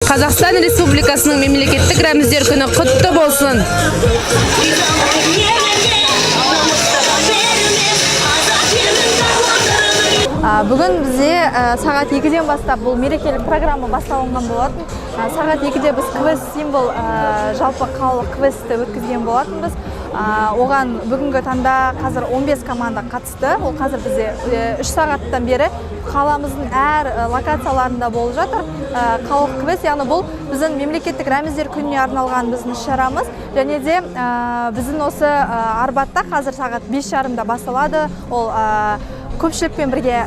Қазақстан Республикасының мемлекеттік рәміздер күні құтты болсын. Бүгін бізде сағат 2-ден бастап бұл мерекелік программа басталынған болатын. Сағат 2-де біз квест символ жалпы қалалық квестті өткізген болатынбыз. Оған бүгінгі таңда қазір 15 команда қатысты. Ол қазір бізде 3 сағаттан бері қаламыздың әр локацияларында болып жатыр. Қалалық квест, яғни бұл біздің мемлекеттік рәміздер күніне арналған біздің іс-шарамыз. Және де біздің осы Арбатта қазір сағат 5:30-да басталады. Ол көпшілікпен бірге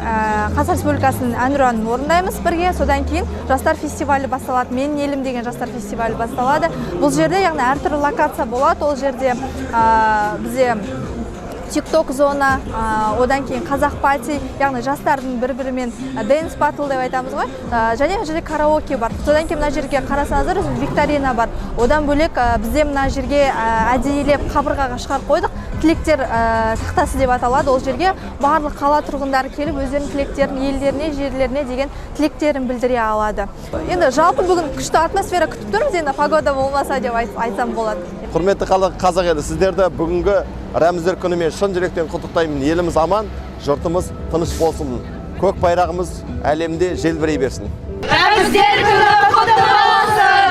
Қазақстан Республикасының әнұранын орындаймыз бірге. Содан кейін жастар фестивалі басталады. Менің елім деген жастар фестивалі басталады. Бұл жерде яғни әртүрлі локация болады. Ол жерде бізде TikTok зона, одан кейін қазақ пати, яғни жастардың бір-бірімен dance battle деп айтамыз ғой. Және караоке бар. Содан кейін мына жерге қарасаңыздар, викторина бар. Одан бөлек бізде мына жерге әдейілеп қабырғаға шығарып қойдық. Тілектер тақтасы деп аталады. Ол жерге барлық қала тұрғындары келіп, өздерінің тілектерін елдеріне, жерлеріне деген тілектерін білдіре алады. Енді жалпы бүгін күшті атмосфера күтіп тұрмыз, енді погода болмаса деп айтсам болады. Құрметті қазақ елі, сіздерді бүгінгі рәміздер күнімен шын жүректен құттықтаймын. Еліміз аман, жұртымыз тыныш болсын. Көк байрағымыз әлемде желбірей берсін. Рәміздер күні құтты болсын!